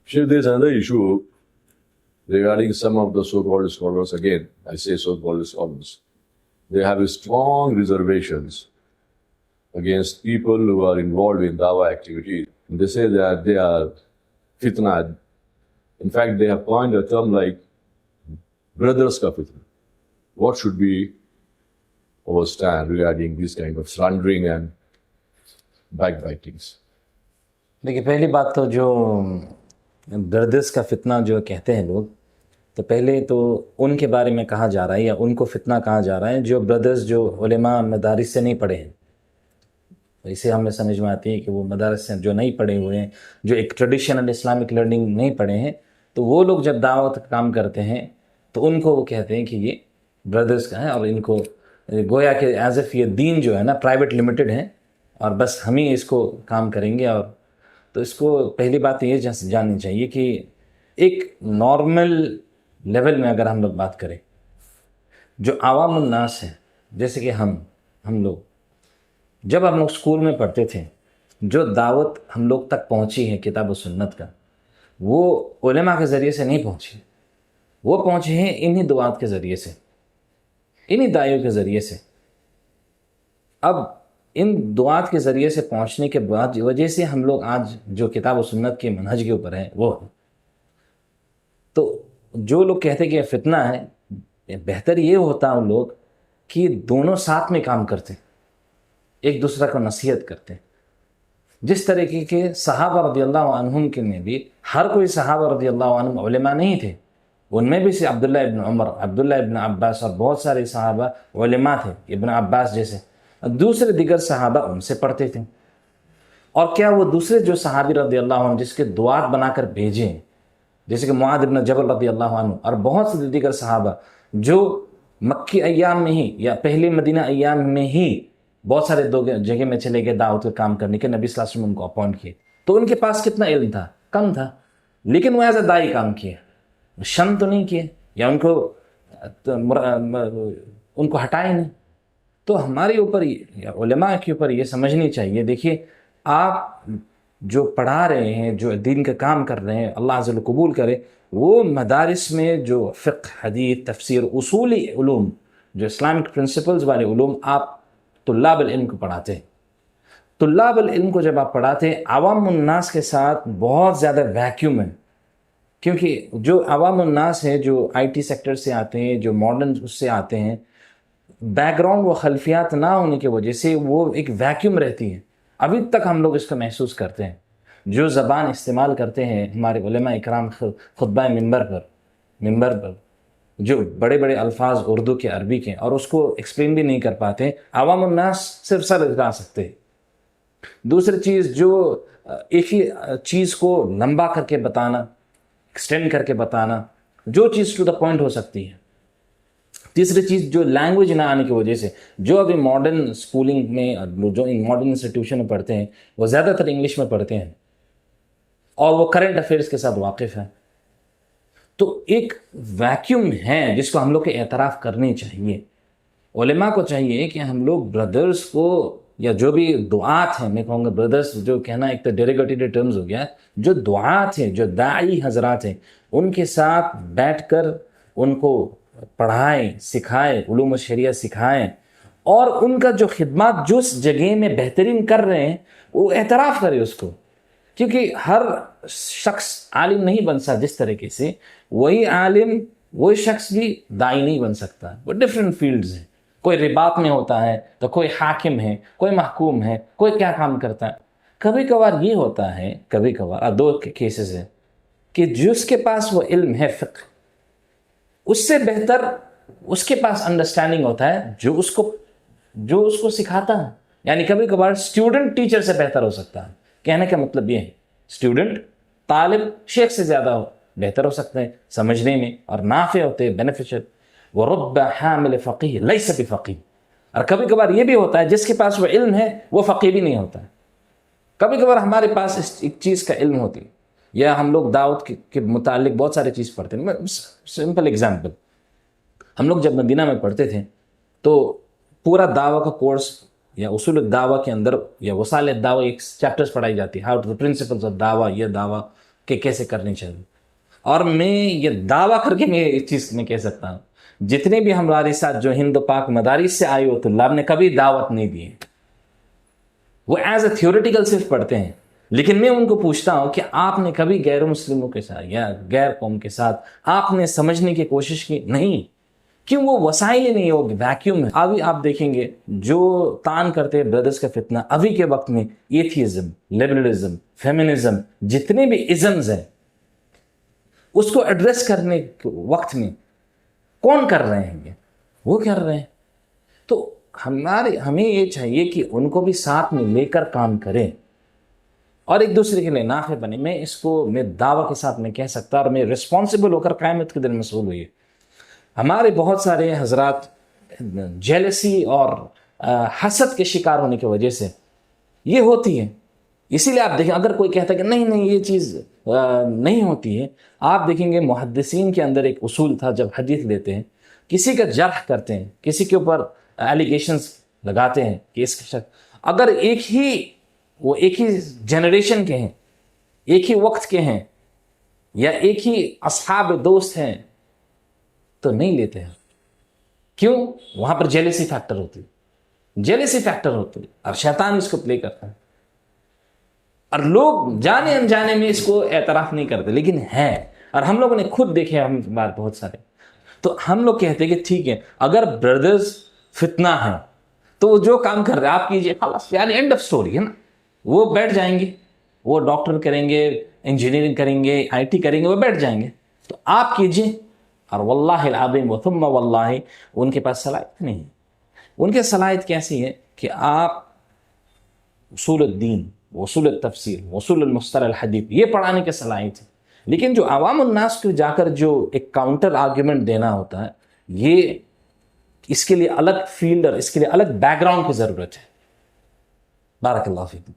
Sure, there's another issue regarding some of the so-called scholars. Again, I say so-called scholars. They have strong reservations against people who are involved in dawah activities. They say that they are fitna. In fact, they have coined a term like brothers ka fitna. What should be our stand regarding this kind of slandering and backbitings? देखिए, पहली बात तो जो brothers का फितना जो कहते हैं लोग, तो पहले तो उनके बारे में कहा जा रहा है या उनको फितना कहा जा रहा है जो ब्रदर्स जो उलेमा मदारिस से नहीं पढ़े हैं। तो इसे हमें समझ में आती है कि वो मदारिस से जो नहीं पढ़े हुए हैं, जो एक ट्रेडिशनल इस्लामिक लर्निंग नहीं पढ़े हैं, तो वो लोग जब दावत का काम करते हैं तो उनको वो कहते हैं कि ये ब्रदर्स का है और इनको गोया कि एज इफ ये दीन जो है ना प्राइवेट लिमिटेड है और बस हम ही इसको काम करेंगे। और तो इसको पहली बात ये जाननी चाहिए कि एक नॉर्मल लेवल में अगर हम लोग बात करें, जो आवामुन नास है, जैसे कि हम लोग जब हम लोग स्कूल में पढ़ते थे, जो दावत हम लोग तक पहुंची है किताब और सुन्नत का, वो उलेमा के ज़रिए से नहीं पहुंची, वो पहुंचे हैं इन्हीं दुआत के ज़रिए से, इन्हीं दाइयों के ज़रिए से। अब इन दुआत के ज़रिए से पहुंचने के बाद वजह से हम लोग आज जो किताब और सुन्नत के मनहज के ऊपर हैं वो है। तो जो लोग कहते हैं कि फितना है, बेहतर ये होता उन लोग कि दोनों साथ में काम करते, एक दूसरा को नसीहत करते। जिस तरीके के सहाबा रज़ियल्लाहु अन्हुम के में भी हर कोई सहाबा रज़ियल्लाहु अन्हुम उलेमा नहीं थे, उनमें भी से अब्दुल्लाह इब्न उमर, अब्दुल्लाह इब्न अब्बास और बहुत सारे सहाबा उलेमा थे, इब्न अब्बास जैसे, दूसरे दिगर सहाबा उनसे पढ़ते थे। और क्या वो दूसरे जो सहाबी रज़ियल्लाहु अन्हुम जिसके दुआत बनाकर भेजे, जैसे कि मुआद इब्न जबल रज़ियल्लाहु अन्हु और बहुत से दीगर सहाबा जो मक्की अय्याम में ही या पहले मदीना अय्याम में ही बहुत सारे जगह में चले गए दावत का काम करने के, नबी सल्लल्लाहु अलैहि वसल्लम उनको अपॉइंट किए, तो उनके पास कितना इल्म था? कम था, लेकिन वो एज अ दाई काम किए, शन तो नहीं किए या उनको हटाए नहीं। तो हमारे ऊपर या उलेमा के ऊपर ये समझनी चाहिए, देखिए आप जो पढ़ा रहे हैं, जो दीन का काम कर रहे हैं, अल्लाह अज़्ज़ा वजल्ल कबूल करे, वो मदारिस में जो फ़िक़्ह, हदीस, तफसीर, उसूली उलूम, जो इस्लामिक प्रिंसिपल्स वाले उलूम आप तुल्लाबुल इल्म को पढ़ाते हैं। तुल्लाबुल इल्म को जब आप पढ़ाते हैं, आवामुन नास के साथ बहुत ज़्यादा वैक्यूम है, क्योंकि जो आवामुन नास है जो IT सेक्टर से आते हैं, जो मॉडर्न उससे आते हैं, बैकग्राउंड व खल्फियात ना होने की वजह से वो एक वैक्यूम रहती है। अभी तक हम लोग इसको महसूस करते हैं। जो ज़बान इस्तेमाल करते हैं हमारे उलेमा इकराम खुतबा मिंबर पर जो बड़े बड़े अल्फाज उर्दू के, अरबी के, और उसको एक्सप्लेन भी नहीं कर पाते, आवाम उन्नास सिर्फ सर हिला सकते हैं। दूसरी चीज़, जो एक ही चीज़ को लंबा करके बताना, एक्सटेंड करके बताना, जो चीज़ टू द पॉइंट हो सकती है। तीसरी चीज़, जो लैंग्वेज ना आने की वजह से, जो अभी मॉडर्न स्कूलिंग में, जो इन मॉडर्न इंस्टीट्यूशन में पढ़ते हैं, वो ज़्यादातर इंग्लिश में पढ़ते हैं और वो करंट अफेयर्स के साथ वाकिफ़ है। तो एक वैक्यूम है जिसको हम लोग के एतराफ़ करनी चाहिए। उलेमा को चाहिए कि हम लोग ब्रदर्स को, या जो भी दुआत हैं, मैं कहूँगा ब्रदर्स जो कहना एक तो डेरोगेटरी टर्म्स हो गया, जो दुआत हैं, जो दाई हजरात हैं, उनके साथ बैठकर उनको पढ़ाएं, सिखाएं, उलूम व शरिया सिखाएं, और उनका जो खिदमत जो जगह में बेहतरीन कर रहे हैं वो एतराफ़ करें उसको। क्योंकि हर शख्स आलिम नहीं बन सकता जिस तरीके से, वही आलिम वही शख्स भी दाई नहीं बन सकता। वो डिफरेंट फील्ड्स हैं, कोई रिबात में होता है तो कोई हाकिम है, कोई महकूम है, कोई क्या काम करता है। कभी कभार ये होता है, कभी कभार दो केसेस है कि जिसके पास वो इल्म है फ़िक़्ह, उससे बेहतर उसके पास अंडरस्टैंडिंग होता है जो उसको सिखाता है। यानी कभी कभार स्टूडेंट टीचर से बेहतर हो सकता है। कहने का मतलब ये है, स्टूडेंट तालिब शेख से ज़्यादा बेहतर हो सकते हैं समझने में, और नाफ़े होते हैं, बेनिफिशियल। वरुब्ब हामिल फ़क़ीह लैसा बिफ़क़ीह। और कभी कभार ये भी होता है जिसके पास वो इल्म है वो फ़क़ीह भी नहीं होता है। कभी कभार हमारे पास इस एक चीज़ का इल्म होती है, या हम लोग दावत के मुतालिक बहुत सारी चीज़ पढ़ते हैं। सिंपल एग्जाम्पल, हम लोग जब मदीना में पढ़ते थे तो पूरा दावा का कोर्स या उसूल दावा के अंदर या वसाइल दावा एक चैप्टर्स पढ़ाई जाती है, how to the principles of दावा, ये दावा, کہ کیسے کرنی چاہیے. اور میں یہ دعویٰ کر کے میں اس چیز میں کہہ سکتا ہوں جتنے بھی ہمارے ساتھ جو ہند پاک مدارس سے آئے ہو طلاب نے کبھی دعوت نہیں دی ہے. وہ ایز اے تھیوریٹیکل صرف پڑھتے ہیں، لیکن میں ان کو پوچھتا ہوں کہ آپ نے کبھی غیر مسلموں کے ساتھ یا غیر قوم کے ساتھ آپ نے سمجھنے کی کوشش کی؟ نہیں. کیوں؟ وہ وسائل ہی نہیں، وہ ویکیوم ہے. ابھی آپ دیکھیں گے جو تان کرتے بردرز کا فتنہ ابھی کے وقت میں ایتھیزم، لبرلزم، فیمنزم، جتنے بھی ازمز ہیں اس کو ایڈریس کرنے کے وقت میں کون کر رہے ہیں؟ وہ کر رہے ہیں. تو ہمیں یہ چاہیے کہ ان کو بھی ساتھ میں لے کر کام کریں اور ایک دوسرے کے لیے نافع بنے. میں دعویٰ کے ساتھ میں کہہ سکتا اور میں رسپانسبل ہو کر قیامت کے دن مسئول ہوئی. ہمارے بہت سارے حضرات جیلسی اور حسد کے شکار ہونے کی وجہ سے یہ ہوتی ہے. اسی لیے آپ دیکھیں اگر کوئی کہتا ہے کہ نہیں یہ چیز نہیں ہوتی ہے، آپ دیکھیں گے محدثین کے اندر ایک اصول تھا، جب حدیث لیتے ہیں کسی کا جرح کرتے ہیں، کسی کے اوپر ایلیگیشنز لگاتے ہیں کہ اس کا اگر ایک ہی جنریشن کے ہیں، ایک ہی وقت کے ہیں یا ایک ہی اصحاب دوست ہیں تو نہیں لیتے ہیں. کیوں؟ وہاں پر جیلسی فیکٹر ہوتی ہے اور شیطان اس کو پلے کرتا ہے اور لوگ جانے انجانے میں اس کو اعتراف نہیں کرتے، لیکن ہے. اور ہم لوگوں نے خود دیکھے ہم بار بہت سارے. تو ہم لوگ کہتے ہیں کہ ٹھیک ہے اگر بردرز فتنہ ہیں تو وہ جو کام کر رہے ہیں آپ کیجئے، خلاص یعنی اینڈ آف سٹوری ہے نا. وہ بیٹھ جائیں گے، وہ ڈاکٹر کریں گے، انجینئرنگ کریں گے، IT کریں گے، وہ بیٹھ جائیں گے. تو آپ کیجئے. اور واللہ العظیم ثم واللہ ان کے پاس صلاحیت نہیں ہے. ان کے صلاحیت کیسی ہے کہ آپ اصول الدین، اصول التفسیر، اصول المصطلح الحدیث یہ پڑھانے کے صلاحیت ہے. لیکن جو عوام الناس کو جا کر جو ایک کاؤنٹر آرگیومنٹ دینا ہوتا ہے، یہ اس کے لیے الگ فیلڈ اور اس کے لیے الگ بیک گراؤنڈ کی ضرورت ہے. بارک اللہ فیکم.